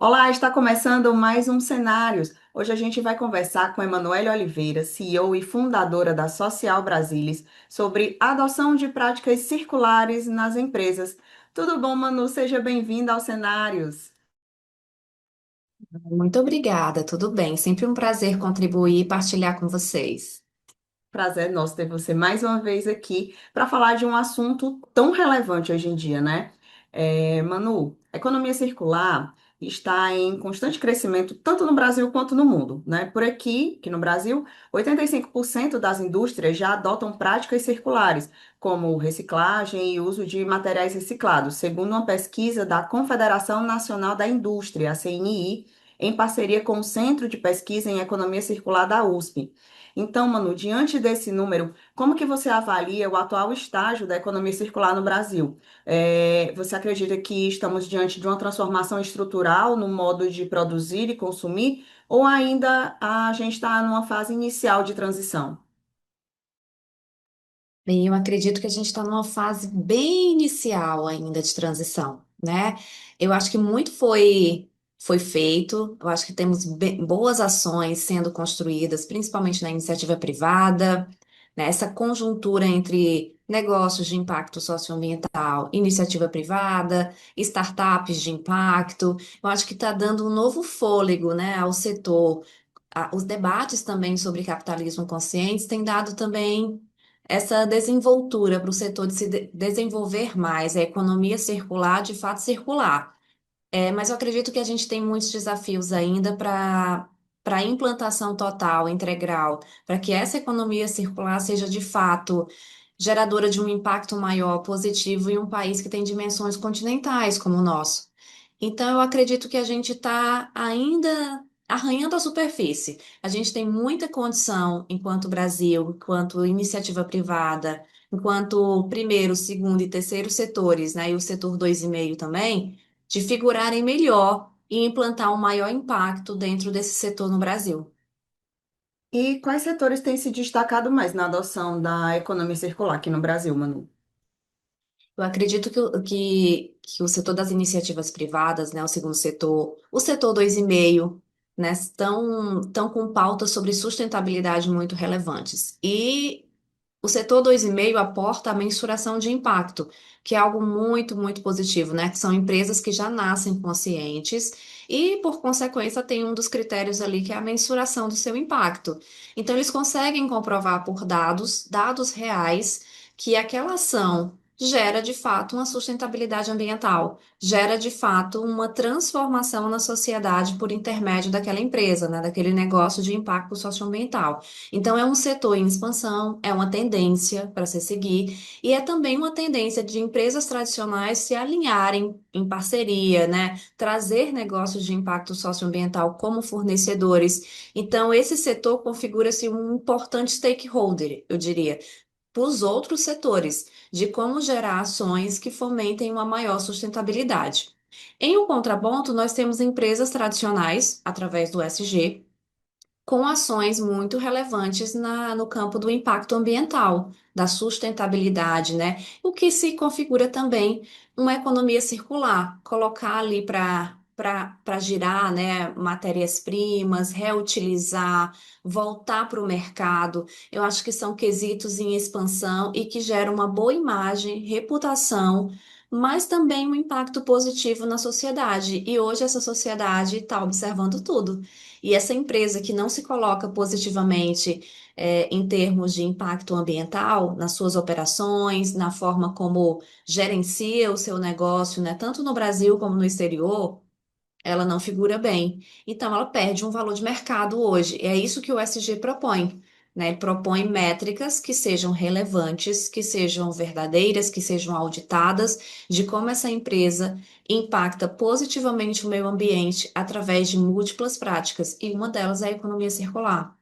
Olá, está começando mais um Cenários. Hoje a gente vai conversar com Emanuele Oliveira, CEO e fundadora da Social Brasilis, sobre a adoção de práticas circulares nas empresas. Tudo bom, Manu? Seja bem-vinda ao Cenários. Muito obrigada, tudo bem. Sempre um prazer contribuir e partilhar com vocês. Prazer nosso ter você mais uma vez aqui para falar de um assunto tão relevante hoje em dia, né? Manu, a economia circular está em constante crescimento tanto no Brasil quanto no mundo, né? Por aqui, que no Brasil, 85% das indústrias já adotam práticas circulares, como reciclagem e uso de materiais reciclados, segundo uma pesquisa da Confederação Nacional da Indústria, a CNI, em parceria com o Centro de Pesquisa em Economia Circular da USP. Então, Manu, diante desse número, como que você avalia o atual estágio da economia circular no Brasil? Você acredita que estamos diante de uma transformação estrutural no modo de produzir e consumir, ou ainda a gente está numa fase inicial de transição? E eu acredito que a gente está numa fase bem inicial ainda de transição, né? Eu acho que muito foi feito, eu acho que temos boas ações sendo construídas, principalmente na iniciativa privada, né? Essa conjuntura entre negócios de impacto socioambiental, iniciativa privada, startups de impacto, eu acho que está dando um novo fôlego, né, ao setor. Os debates também sobre capitalismo consciente têm dado também essa desenvoltura para o setor de se desenvolver mais, a economia circular, de fato circular. Mas eu acredito que a gente tem muitos desafios ainda para a implantação total, integral, para que essa economia circular seja de fato geradora de um impacto maior, positivo em um país que tem dimensões continentais como o nosso. Então, eu acredito que a gente está ainda arranhando a superfície. A gente tem muita condição, enquanto Brasil, enquanto iniciativa privada, enquanto primeiro, segundo e terceiro setores, né, e o setor 2,5 também, de figurarem melhor e implantar um maior impacto dentro desse setor no Brasil. E quais setores têm se destacado mais na adoção da economia circular aqui no Brasil, Manu? Eu acredito que o setor das iniciativas privadas, né, o segundo setor, o setor 2,5, né, estão com pautas sobre sustentabilidade muito relevantes. E o setor 2,5 aporta a mensuração de impacto, que é algo muito, muito positivo, né? Que são empresas que já nascem conscientes e, por consequência, tem um dos critérios ali que é a mensuração do seu impacto. Então, eles conseguem comprovar por dados reais, que aquela ação gera de fato uma sustentabilidade ambiental, gera de fato uma transformação na sociedade por intermédio daquela empresa, né? Daquele negócio de impacto socioambiental. Então, é um setor em expansão, é uma tendência para se seguir, e é também uma tendência de empresas tradicionais se alinharem em parceria, né? Trazer negócios de impacto socioambiental como fornecedores. Então, esse setor configura-se um importante stakeholder, eu diria, para os outros setores, de como gerar ações que fomentem uma maior sustentabilidade. Em um contraponto, nós temos empresas tradicionais, através do SG, com ações muito relevantes no campo do impacto ambiental, da sustentabilidade, né? O que se configura também uma economia circular, colocar ali para girar, né, matérias-primas, reutilizar, voltar para o mercado. Eu acho que são quesitos em expansão e que geram uma boa imagem, reputação, mas também um impacto positivo na sociedade. E hoje essa sociedade está observando tudo. E essa empresa que não se coloca positivamente, em termos de impacto ambiental nas suas operações, na forma como gerencia o seu negócio, né, tanto no Brasil como no exterior, ela não figura bem. Então, ela perde um valor de mercado hoje. É isso que o SG propõe. Né? Ele propõe métricas que sejam relevantes, que sejam verdadeiras, que sejam auditadas, de como essa empresa impacta positivamente o meio ambiente através de múltiplas práticas, e uma delas é a economia circular.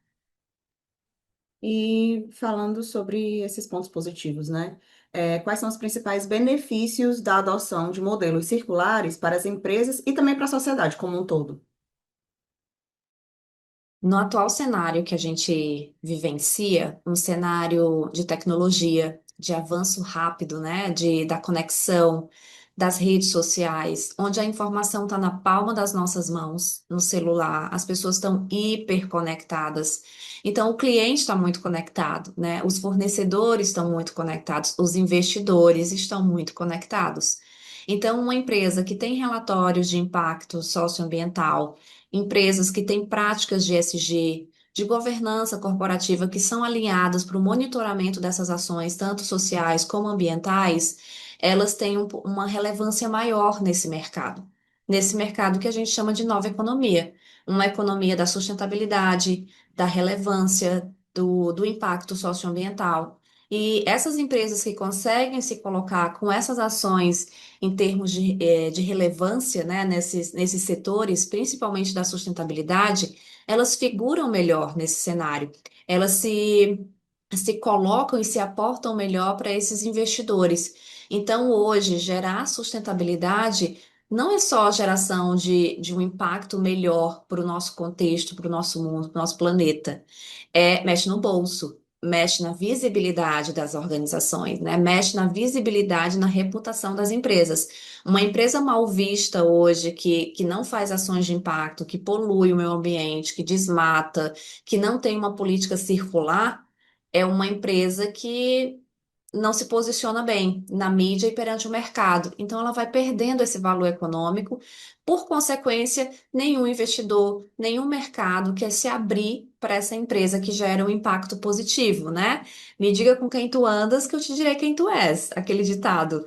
E falando sobre esses pontos positivos, né? Quais são os principais benefícios da adoção de modelos circulares para as empresas e também para a sociedade como um todo? No atual cenário que a gente vivencia, um cenário de tecnologia, de avanço rápido, né, da conexão, das redes sociais, onde a informação está na palma das nossas mãos, no celular, as pessoas estão hiperconectadas. Então, o cliente está muito conectado, né? Os fornecedores estão muito conectados, os investidores estão muito conectados. Então, uma empresa que tem relatórios de impacto socioambiental, empresas que têm práticas de ESG, de governança corporativa que são alinhadas para o monitoramento dessas ações, tanto sociais como ambientais, elas têm uma relevância maior nesse mercado que a gente chama de nova economia, uma economia da sustentabilidade, da relevância, do impacto socioambiental. E essas empresas que conseguem se colocar com essas ações em termos de relevância, né, nesses setores, principalmente da sustentabilidade, elas figuram melhor nesse cenário. Elas se colocam e se aportam melhor para esses investidores. Então, hoje, gerar sustentabilidade não é só a geração de um impacto melhor para o nosso contexto, para o nosso mundo, para o nosso planeta. Mexe no bolso, mexe na visibilidade das organizações, né? Mexe na visibilidade, na reputação das empresas. Uma empresa mal vista hoje, que não faz ações de impacto, que polui o meio ambiente, que desmata, que não tem uma política circular, é uma empresa que não se posiciona bem na mídia e perante o mercado. Então, ela vai perdendo esse valor econômico. Por consequência, nenhum investidor, nenhum mercado quer se abrir para essa empresa que gera um impacto positivo, né? Me diga com quem tu andas, que eu te direi quem tu és, aquele ditado.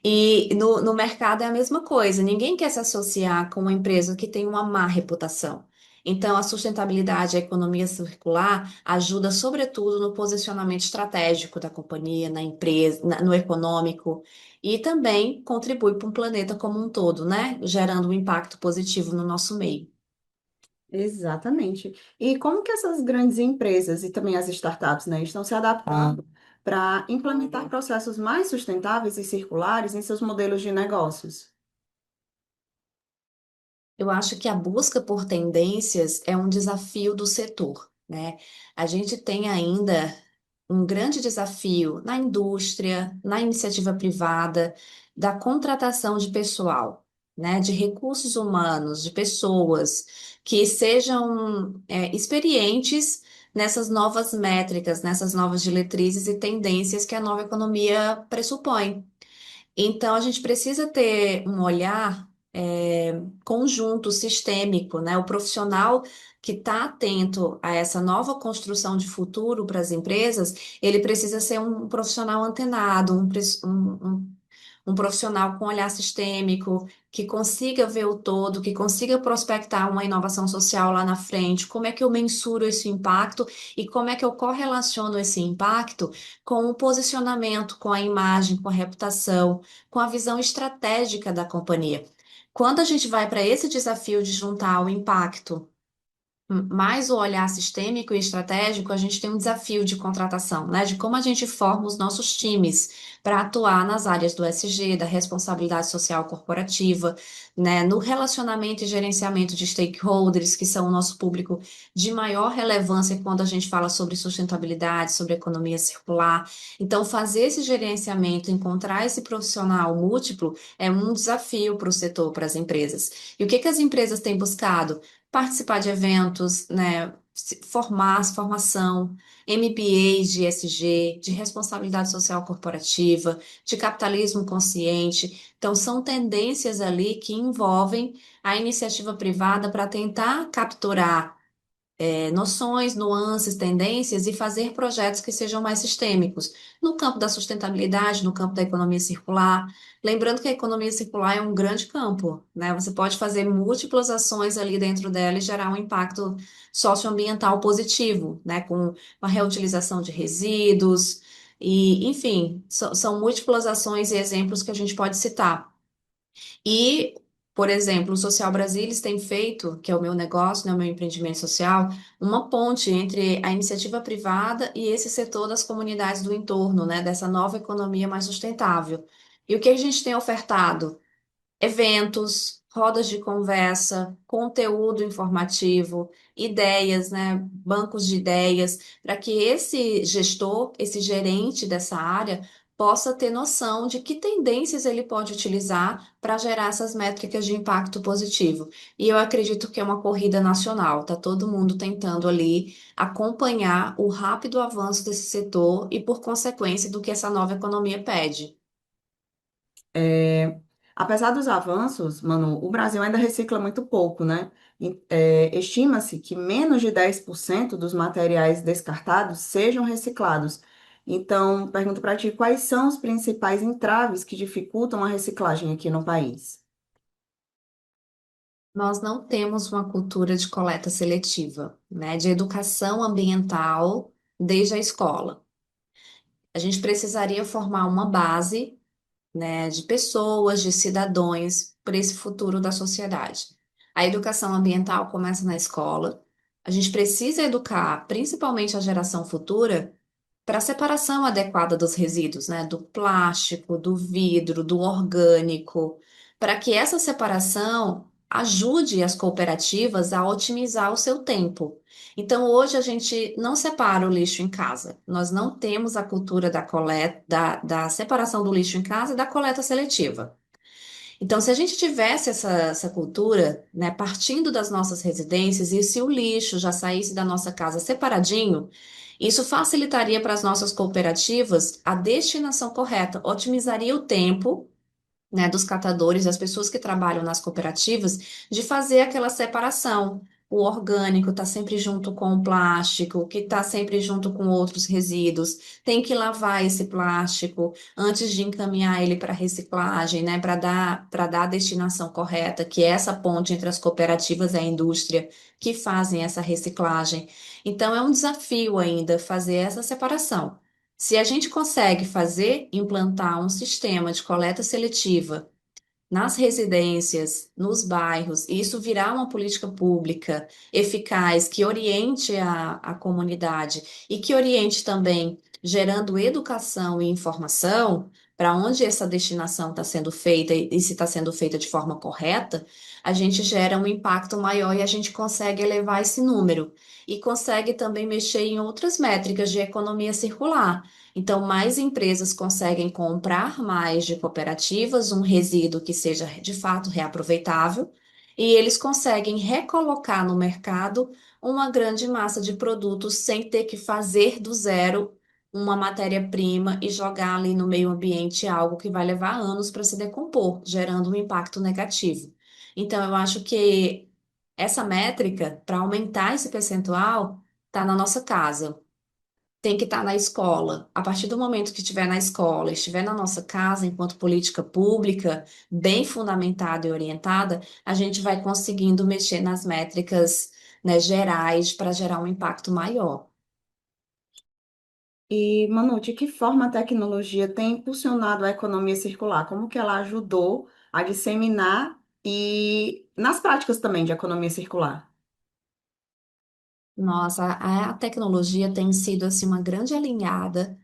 E no mercado é a mesma coisa. Ninguém quer se associar com uma empresa que tem uma má reputação. Então, a sustentabilidade, a economia circular ajuda, sobretudo, no posicionamento estratégico da companhia, na empresa, no econômico, e também contribui para um planeta como um todo, né? Gerando um impacto positivo no nosso meio. Exatamente. E como que essas grandes empresas e também as startups, né, estão se adaptando para implementar processos mais sustentáveis e circulares em seus modelos de negócios? Eu acho que a busca por tendências é um desafio do setor, né? A gente tem ainda um grande desafio na indústria, na iniciativa privada, da contratação de pessoal, né? De recursos humanos, de pessoas que sejam, experientes nessas novas métricas, nessas novas diretrizes e tendências que a nova economia pressupõe. Então, a gente precisa ter um olhar conjunto, sistêmico, né? O profissional que está atento a essa nova construção de futuro para as empresas, ele precisa ser um profissional antenado, um profissional com olhar sistêmico, que consiga ver o todo, que consiga prospectar uma inovação social lá na frente, como é que eu mensuro esse impacto e como é que eu correlaciono esse impacto com o posicionamento, com a imagem, com a reputação, com a visão estratégica da companhia. Quando a gente vai para esse desafio de juntar o impacto mais o olhar sistêmico e estratégico, a gente tem um desafio de contratação, né? De como a gente forma os nossos times para atuar nas áreas do SG, da responsabilidade social corporativa, né? No relacionamento e gerenciamento de stakeholders, que são o nosso público de maior relevância quando a gente fala sobre sustentabilidade, sobre economia circular. Então, fazer esse gerenciamento, encontrar esse profissional múltiplo, é um desafio para o setor, para as empresas. E o que que as empresas têm buscado? Participar de eventos, né, formação, MBAs de ESG, de responsabilidade social corporativa, de capitalismo consciente. Então, são tendências ali que envolvem a iniciativa privada para tentar capturar noções, nuances, tendências e fazer projetos que sejam mais sistêmicos no campo da sustentabilidade, no campo da economia circular. Lembrando que a economia circular é um grande campo, né? Você pode fazer múltiplas ações ali dentro dela e gerar um impacto socioambiental positivo, né? Com a reutilização de resíduos e, enfim, são múltiplas ações e exemplos que a gente pode citar. E, por exemplo, o Social Brasilis tem feito, que é o meu negócio, né, o meu empreendimento social, uma ponte entre a iniciativa privada e esse setor das comunidades do entorno, né, dessa nova economia mais sustentável. E o que a gente tem ofertado? Eventos, rodas de conversa, conteúdo informativo, ideias, né, bancos de ideias, para que esse gestor, esse gerente dessa área, possa ter noção de que tendências ele pode utilizar para gerar essas métricas de impacto positivo. E eu acredito que é uma corrida nacional, tá todo mundo tentando ali acompanhar o rápido avanço desse setor e, por consequência, do que essa nova economia pede. É, apesar dos avanços, Manu, o Brasil ainda recicla muito pouco, né? Estima-se que menos de 10% dos materiais descartados sejam reciclados. Então, pergunto para ti, quais são os principais entraves que dificultam a reciclagem aqui no país? Nós não temos uma cultura de coleta seletiva, né, de educação ambiental desde a escola. A gente precisaria formar uma base, né, de pessoas, de cidadãos para esse futuro da sociedade. A educação ambiental começa na escola. A gente precisa educar, principalmente a geração futura, para a separação adequada dos resíduos, né? Do plástico, do vidro, do orgânico, para que essa separação ajude as cooperativas a otimizar o seu tempo. Então, hoje a gente não separa o lixo em casa. Nós não temos a cultura da coleta, da separação do lixo em casa e da coleta seletiva. Então, se a gente tivesse essa cultura, né, partindo das nossas residências, e se o lixo já saísse da nossa casa separadinho, isso facilitaria para as nossas cooperativas a destinação correta, otimizaria o tempo, né, dos catadores, das pessoas que trabalham nas cooperativas, de fazer aquela separação. O orgânico está sempre junto com o plástico, que está sempre junto com outros resíduos. Tem que lavar esse plástico antes de encaminhar ele para reciclagem, né, para dar a destinação correta, que é essa ponte entre as cooperativas e a indústria que fazem essa reciclagem. Então, é um desafio ainda fazer essa separação. Se a gente consegue fazer, implantar um sistema de coleta seletiva nas residências, nos bairros, e isso virar uma política pública eficaz que oriente a comunidade e que oriente também gerando educação e informação para onde essa destinação está sendo feita e se está sendo feita de forma correta, a gente gera um impacto maior e a gente consegue elevar esse número. E consegue também mexer em outras métricas de economia circular. Então, mais empresas conseguem comprar mais de cooperativas, um resíduo que seja de fato reaproveitável, e eles conseguem recolocar no mercado uma grande massa de produtos sem ter que fazer do zero uma matéria-prima e jogar ali no meio ambiente algo que vai levar anos para se decompor, gerando um impacto negativo. Então, eu acho que essa métrica, para aumentar esse percentual, está na nossa casa, tem que estar na escola. A partir do momento que estiver na escola, estiver na nossa casa, enquanto política pública, bem fundamentada e orientada, a gente vai conseguindo mexer nas métricas, né, gerais para gerar um impacto maior. E, Manu, de que forma a tecnologia tem impulsionado a economia circular? Como que ela ajudou a disseminar e nas práticas também de economia circular? Nossa, a tecnologia tem sido assim uma grande alinhada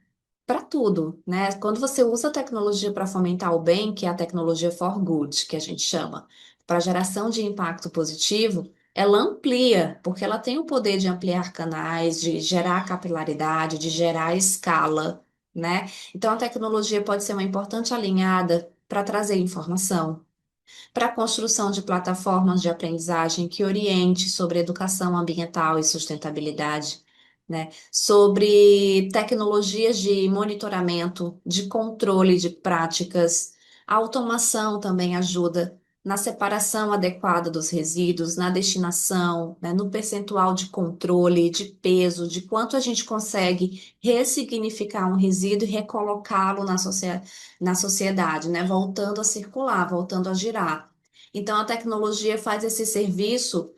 para tudo, né? Quando você usa a tecnologia para fomentar o bem, que é a tecnologia for good, que a gente chama, para geração de impacto positivo, ela amplia, porque ela tem o poder de ampliar canais, de gerar capilaridade, de gerar escala, né? Então a tecnologia pode ser uma importante alinhada para trazer informação, para a construção de plataformas de aprendizagem que oriente sobre educação ambiental e sustentabilidade, né? Sobre tecnologias de monitoramento, de controle de práticas. A automação também ajuda na separação adequada dos resíduos, na destinação, né, no percentual de controle, de peso, de quanto a gente consegue ressignificar um resíduo e recolocá-lo na sociedade, né? Voltando a circular, voltando a girar. Então, a tecnologia faz esse serviço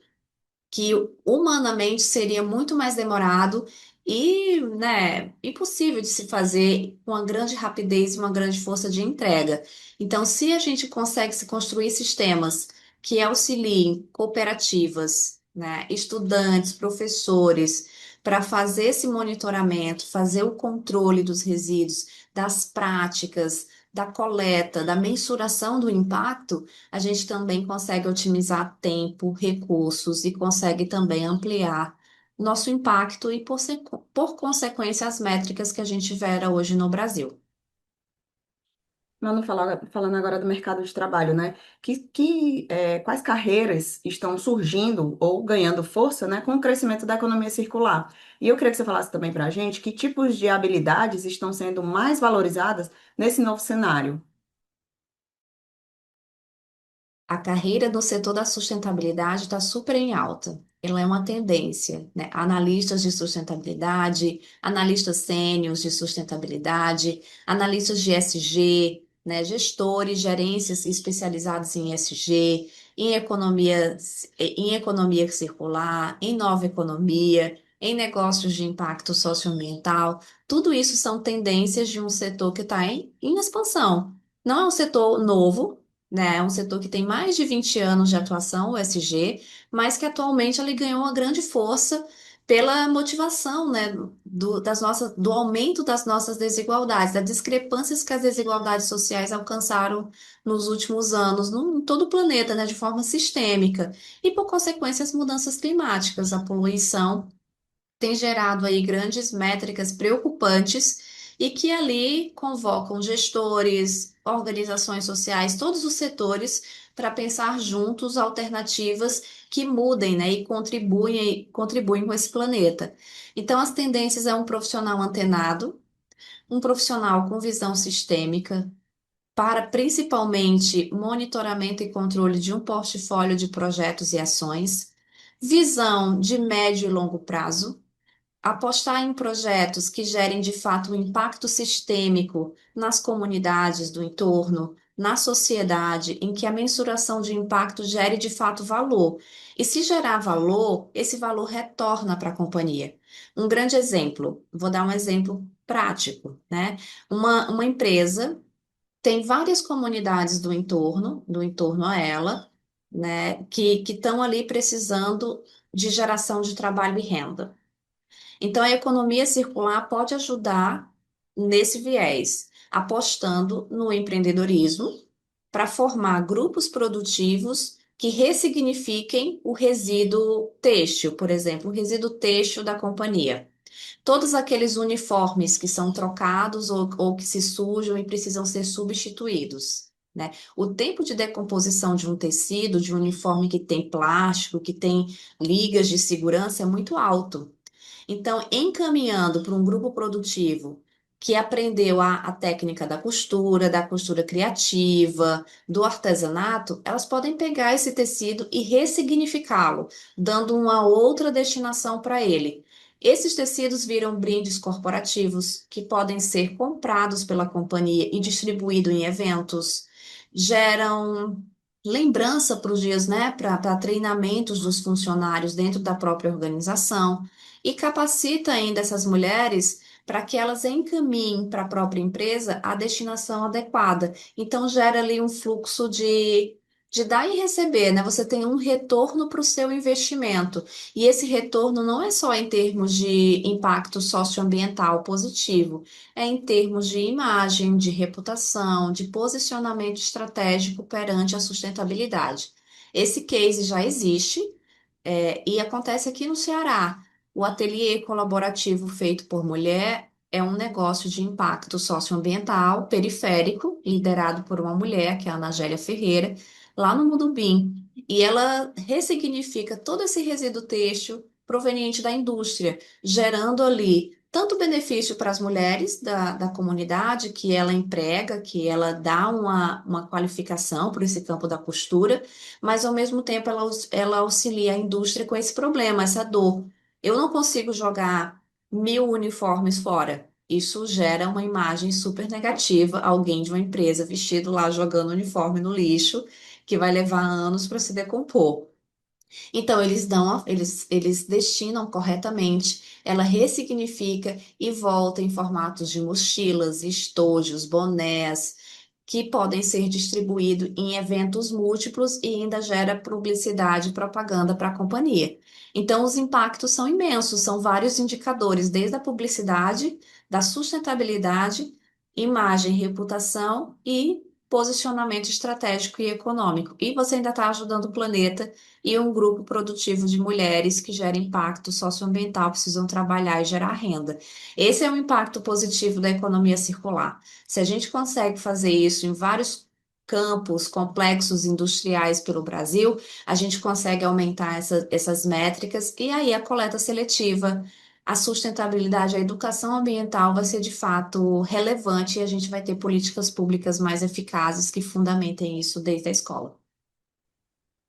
que humanamente seria muito mais demorado e, né, impossível de se fazer com uma grande rapidez e uma grande força de entrega. Então, se a gente consegue se construir sistemas que auxiliem cooperativas, né, estudantes, professores, para fazer esse monitoramento, fazer o controle dos resíduos, das práticas, da coleta, da mensuração do impacto, a gente também consegue otimizar tempo, recursos e consegue também ampliar nosso impacto e, por consequência, as métricas que a gente gera hoje no Brasil. Mano, falando agora do mercado de trabalho, né? Quais carreiras estão surgindo ou ganhando força, né, com o crescimento da economia circular? E eu queria que você falasse também para a gente que tipos de habilidades estão sendo mais valorizadas nesse novo cenário. A carreira no setor da sustentabilidade está super em alta. Ela é uma tendência, né? Analistas de sustentabilidade, analistas sêniores de sustentabilidade, analistas de ESG, né? Gestores, gerências especializados em ESG, em economia circular, em nova economia, em negócios de impacto socioambiental. Tudo isso são tendências de um setor que está em expansão. Não é um setor novo, né? É um setor que tem mais de 20 anos de atuação, o SG, mas que atualmente ele ganhou uma grande força pela motivação, né, do aumento das nossas desigualdades, das discrepâncias que as desigualdades sociais alcançaram nos últimos anos, em todo o planeta, né, de forma sistêmica, e por consequência as mudanças climáticas, a poluição tem gerado aí grandes métricas preocupantes e que ali convocam gestores, organizações sociais, todos os setores para pensar juntos alternativas que mudem, né, e contribuem com esse planeta. Então, as tendências é um profissional antenado, um profissional com visão sistêmica, para principalmente monitoramento e controle de um portfólio de projetos e ações, visão de médio e longo prazo, apostar em projetos que gerem de fato um impacto sistêmico nas comunidades do entorno, na sociedade, em que a mensuração de impacto gere de fato valor. E se gerar valor, esse valor retorna para a companhia. Um grande exemplo, vou dar um exemplo prático, né? Uma empresa tem várias comunidades do entorno a ela, né, que estão ali precisando de geração de trabalho e renda. Então, a economia circular pode ajudar nesse viés, apostando no empreendedorismo para formar grupos produtivos que ressignifiquem o resíduo têxtil, por exemplo, o resíduo têxtil da companhia. Todos aqueles uniformes que são trocados ou que se sujam e precisam ser substituídos. Né? O tempo de decomposição de um tecido, de um uniforme que tem plástico, que tem ligas de segurança, é muito alto. Então, encaminhando para um grupo produtivo que aprendeu a técnica da costura criativa, do artesanato, elas podem pegar esse tecido e ressignificá-lo, dando uma outra destinação para ele. Esses tecidos viram brindes corporativos que podem ser comprados pela companhia e distribuídos em eventos, geram lembrança para os dias, né, para treinamentos dos funcionários dentro da própria organização e capacita ainda essas mulheres para que elas encaminhem para a própria empresa a destinação adequada. Então, gera ali um fluxo de dar e receber, né? Você tem um retorno para o seu investimento. E esse retorno não é só em termos de impacto socioambiental positivo, é em termos de imagem, de reputação, de posicionamento estratégico perante a sustentabilidade. Esse case já existe. E acontece aqui no Ceará. O ateliê colaborativo feito por mulher é um negócio de impacto socioambiental periférico, liderado por uma mulher, que é a Anagélia Ferreira, lá no Mudubim. E ela ressignifica todo esse resíduo têxtil proveniente da indústria, gerando ali tanto benefício para as mulheres da comunidade, que ela emprega, que ela dá uma qualificação para esse campo da costura, mas ao mesmo tempo ela auxilia a indústria com esse problema, essa dor. Eu não consigo jogar 1.000 uniformes fora. Isso gera uma imagem super negativa, alguém de uma empresa vestido lá jogando uniforme no lixo, que vai levar anos para se decompor. Então, eles destinam corretamente, ela ressignifica e volta em formatos de mochilas, estojos, bonés, que podem ser distribuídos em eventos múltiplos e ainda gera publicidade e propaganda para a companhia. Então, os impactos são imensos, são vários indicadores, desde a publicidade, da sustentabilidade, imagem, reputação e posicionamento estratégico e econômico. E você ainda está ajudando o planeta e um grupo produtivo de mulheres que gera impacto socioambiental, precisam trabalhar e gerar renda. Esse é o impacto positivo da economia circular. Se a gente consegue fazer isso em vários campos complexos industriais pelo Brasil, a gente consegue aumentar essas métricas e aí a coleta seletiva, a sustentabilidade, a educação ambiental vai ser de fato relevante e a gente vai ter políticas públicas mais eficazes que fundamentem isso desde a escola.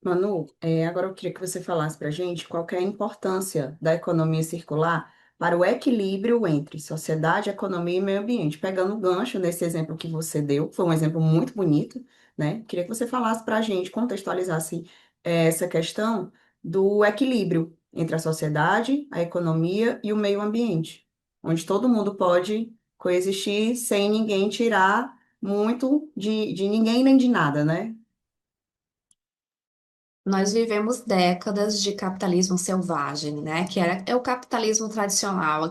Manu, agora eu queria que você falasse para a gente qual que é a importância da economia circular para o equilíbrio entre sociedade, economia e meio ambiente. Pegando o gancho nesse exemplo que você deu, foi um exemplo muito bonito, né? Queria que você falasse para a gente, contextualizasse, essa questão do equilíbrio entre a sociedade, a economia e o meio ambiente, onde todo mundo pode coexistir sem ninguém tirar muito de ninguém nem de nada, né? Nós vivemos décadas de capitalismo selvagem, né? É o capitalismo tradicional,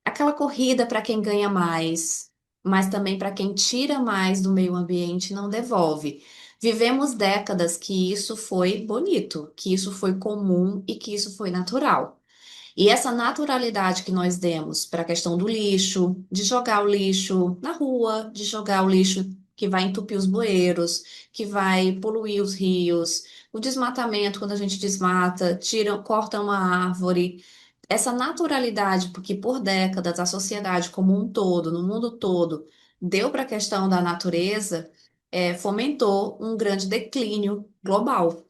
aquela corrida para quem ganha mais, mas também para quem tira mais do meio ambiente e não devolve. Vivemos décadas que isso foi bonito, que isso foi comum e que isso foi natural. E essa naturalidade que nós demos para a questão do lixo, de jogar o lixo na rua, de jogar o lixo que vai entupir os bueiros, que vai poluir os rios, o desmatamento, quando a gente desmata, tira, corta uma árvore. Essa naturalidade, porque por décadas a sociedade como um todo, no mundo todo, deu para a questão da natureza, fomentou um grande declínio global,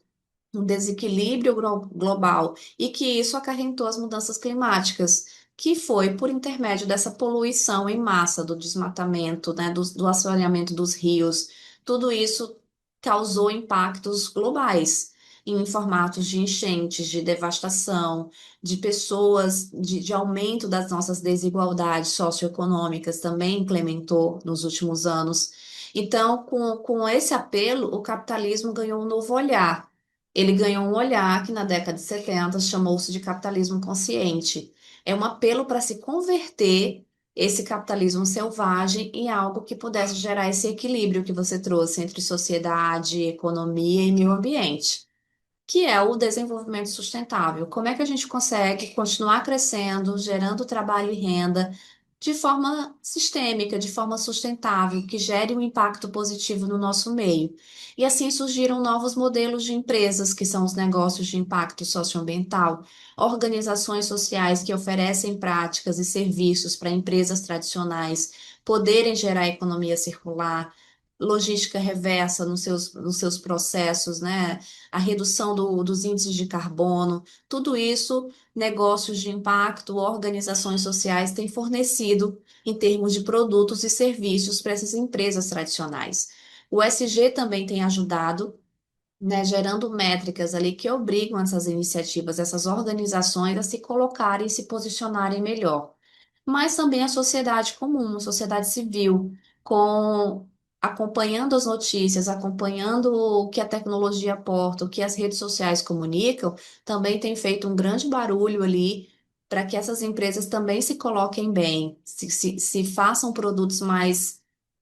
um desequilíbrio global e que isso acarretou as mudanças climáticas, que foi por intermédio dessa poluição em massa, do desmatamento, né, do assoreamento dos rios. Tudo isso causou impactos globais em formatos de enchentes, de devastação, de pessoas, de aumento das nossas desigualdades socioeconômicas, também implementou nos últimos anos. Então, com esse apelo, o capitalismo ganhou um novo olhar. Ele ganhou um olhar que na década de 70 chamou-se de capitalismo consciente. É um apelo para se converter esse capitalismo selvagem em algo que pudesse gerar esse equilíbrio que você trouxe entre sociedade, economia e meio ambiente, que é o desenvolvimento sustentável. Como é que a gente consegue continuar crescendo, gerando trabalho e renda de forma sistêmica, de forma sustentável, que gere um impacto positivo no nosso meio? E assim surgiram novos modelos de empresas, que são os negócios de impacto socioambiental, organizações sociais que oferecem práticas e serviços para empresas tradicionais poderem gerar economia circular, logística reversa nos seus processos, né? A redução dos índices de carbono, tudo isso, negócios de impacto, organizações sociais têm fornecido em termos de produtos e serviços para essas empresas tradicionais. O SG também tem ajudado, né, gerando métricas ali que obrigam essas iniciativas, essas organizações a se colocarem e se posicionarem melhor, mas também a sociedade comum, a sociedade civil, com acompanhando as notícias, acompanhando o que a tecnologia aporta, o que as redes sociais comunicam, também tem feito um grande barulho ali para que essas empresas também se coloquem bem, se façam produtos mais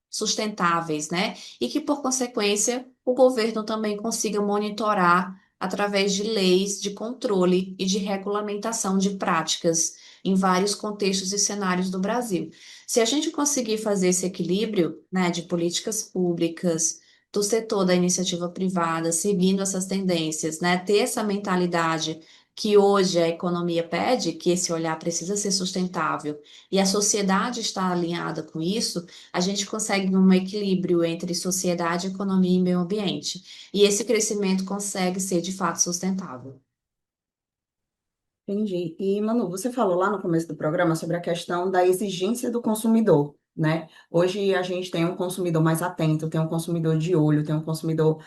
sustentáveis, né? E que, por consequência, o governo também consiga monitorar através de leis de controle e de regulamentação de práticas em vários contextos e cenários do Brasil. Se a gente conseguir fazer esse equilíbrio, né, de políticas públicas, do setor da iniciativa privada, seguindo essas tendências, né, ter essa mentalidade que hoje a economia pede, que esse olhar precisa ser sustentável, e a sociedade está alinhada com isso, a gente consegue um equilíbrio entre sociedade, economia e meio ambiente. E esse crescimento consegue ser de fato sustentável. Entendi. E, Manu, você falou lá no começo do programa sobre a questão da exigência do consumidor, né? Hoje a gente tem um consumidor mais atento, tem um consumidor de olho, tem um consumidor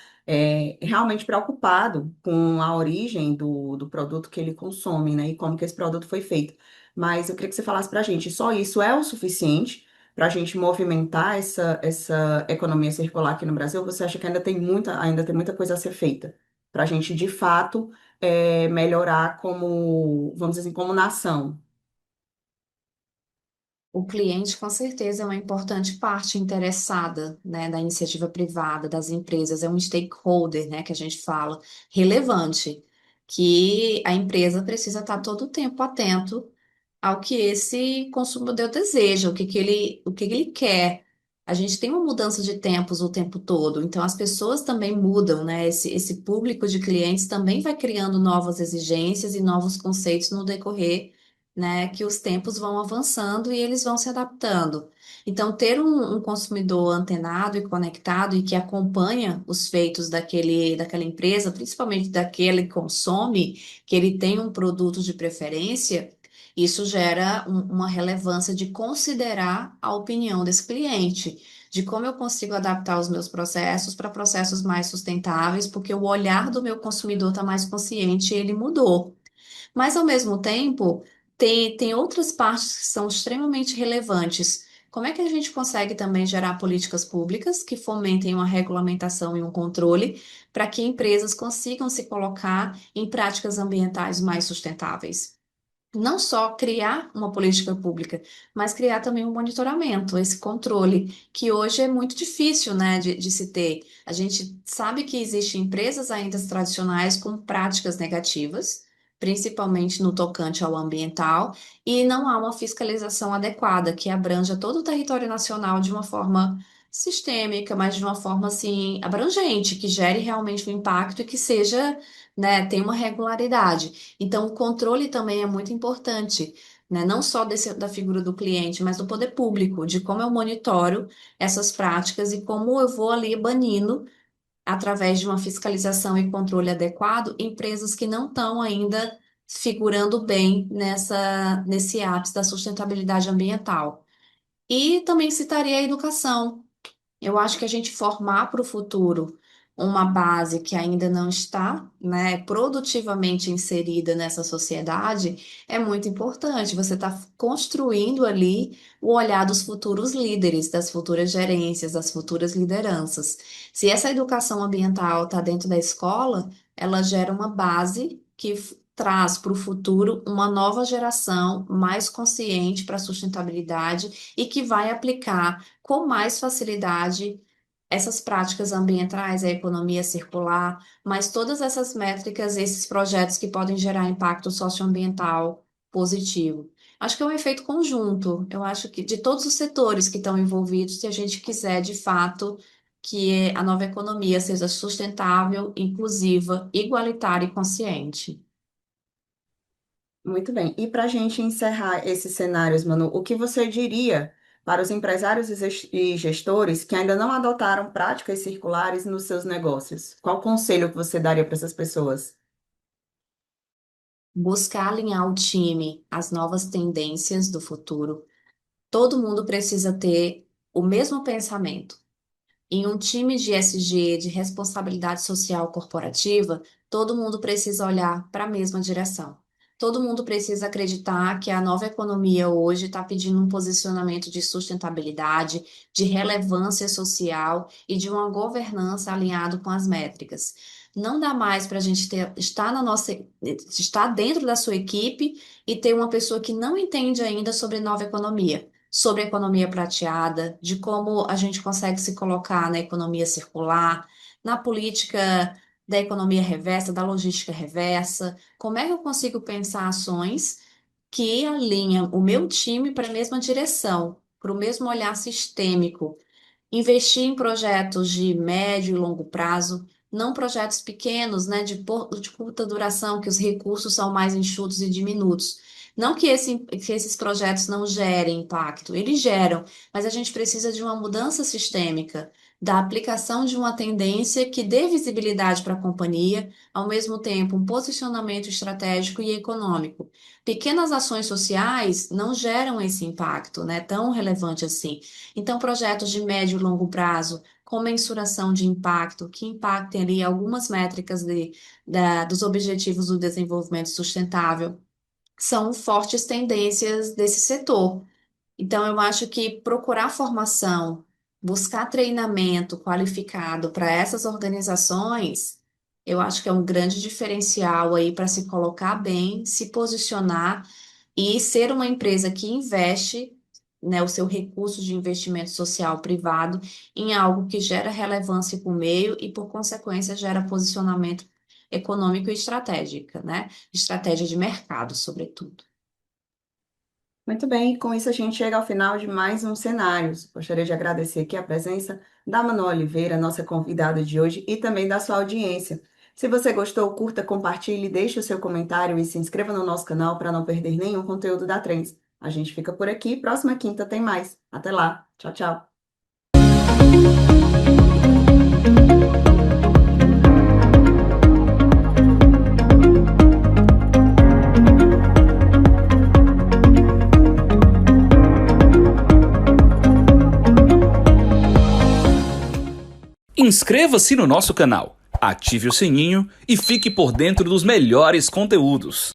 realmente preocupado com a origem do produto que ele consome, né? E como que esse produto foi feito. Mas eu queria que você falasse para a gente, só isso é o suficiente para a gente movimentar essa economia circular aqui no Brasil? Você acha que ainda tem muita coisa a ser feita para a gente, de fato, melhorar como, vamos dizer assim, como nação? O cliente, com certeza, é uma importante parte interessada, né, da iniciativa privada, das empresas, é um stakeholder, né, que a gente fala, relevante, que a empresa precisa estar todo o tempo atento ao que esse consumidor deseja, o que ele quer. A gente tem uma mudança de tempos o tempo todo, então as pessoas também mudam, né? Esse público de clientes também vai criando novas exigências e novos conceitos no decorrer, né? Que os tempos vão avançando e eles vão se adaptando. Então, ter um consumidor antenado e conectado e que acompanha os feitos daquela empresa, principalmente daquele que consome, que ele tem um produto de preferência. Isso gera uma relevância de considerar a opinião desse cliente, de como eu consigo adaptar os meus processos para processos mais sustentáveis, porque o olhar do meu consumidor está mais consciente e ele mudou. Mas, ao mesmo tempo, tem outras partes que são extremamente relevantes. Como é que a gente consegue também gerar políticas públicas que fomentem uma regulamentação e um controle para que empresas consigam se colocar em práticas ambientais mais sustentáveis? Não só criar uma política pública, mas criar também um monitoramento, esse controle, que hoje é muito difícil, né, de se ter. A gente sabe que existem empresas ainda tradicionais com práticas negativas, principalmente no tocante ao ambiental, e não há uma fiscalização adequada que abranja todo o território nacional de uma forma sistêmica, mas de uma forma assim abrangente, que gere realmente um impacto e que seja, né, tenha uma regularidade. Então, o controle também é muito importante, né? Não só da figura do cliente, mas do poder público, de como eu monitoro essas práticas e como eu vou ali banindo, através de uma fiscalização e controle adequado, empresas que não estão ainda figurando bem nesse ápice da sustentabilidade ambiental. E também citaria a educação. Eu acho que a gente formar para o futuro uma base que ainda não está, né, produtivamente inserida nessa sociedade é muito importante. Você está construindo ali o olhar dos futuros líderes, das futuras gerências, das futuras lideranças. Se essa educação ambiental está dentro da escola, ela gera uma base que traz para o futuro uma nova geração mais consciente para a sustentabilidade e que vai aplicar com mais facilidade essas práticas ambientais, a economia circular, mas todas essas métricas, esses projetos que podem gerar impacto socioambiental positivo. Acho que é um efeito conjunto. Eu acho que de todos os setores que estão envolvidos, se a gente quiser de fato que a nova economia seja sustentável, inclusiva, igualitária e consciente. Muito bem. E para a gente encerrar esses cenários, Manu, o que você diria para os empresários e gestores que ainda não adotaram práticas circulares nos seus negócios? Qual conselho que você daria para essas pessoas? Buscar alinhar o time às novas tendências do futuro. Todo mundo precisa ter o mesmo pensamento. Em um time de SG, de responsabilidade social corporativa, todo mundo precisa olhar para a mesma direção. Todo mundo precisa acreditar que a nova economia hoje está pedindo um posicionamento de sustentabilidade, de relevância social e de uma governança alinhado com as métricas. Não dá mais para a gente estar dentro da sua equipe e ter uma pessoa que não entende ainda sobre nova economia, sobre economia prateada, de como a gente consegue se colocar na economia circular, na política da economia reversa, da logística reversa. Como é que eu consigo pensar ações que alinham o meu time para a mesma direção, para o mesmo olhar sistêmico? Investir em projetos de médio e longo prazo, não projetos pequenos, né, de curta duração, que os recursos são mais enxutos e diminutos. Não que esses projetos não gerem impacto, eles geram, mas a gente precisa de uma mudança sistêmica, da aplicação de uma tendência que dê visibilidade para a companhia, ao mesmo tempo um posicionamento estratégico e econômico. Pequenas ações sociais não geram esse impacto, né, tão relevante assim. Então, projetos de médio e longo prazo, com mensuração de impacto, que impactem ali algumas métricas dos Objetivos do Desenvolvimento Sustentável, são fortes tendências desse setor. Então, eu acho que procurar formação, buscar treinamento qualificado para essas organizações, eu acho que é um grande diferencial aí para se colocar bem, se posicionar e ser uma empresa que investe né, o seu recurso de investimento social privado em algo que gera relevância para o meio e, por consequência, gera posicionamento econômico e estratégica, né? Estratégia de mercado, sobretudo. Muito bem, com isso a gente chega ao final de mais um Cenários. Gostaria de agradecer aqui a presença da Manu Oliveira, nossa convidada de hoje, e também da sua audiência. Se você gostou, curta, compartilhe, deixe o seu comentário e se inscreva no nosso canal para não perder nenhum conteúdo da Trends. A gente fica por aqui, próxima quinta tem mais. Até lá, tchau, tchau. Inscreva-se no nosso canal, ative o sininho e fique por dentro dos melhores conteúdos.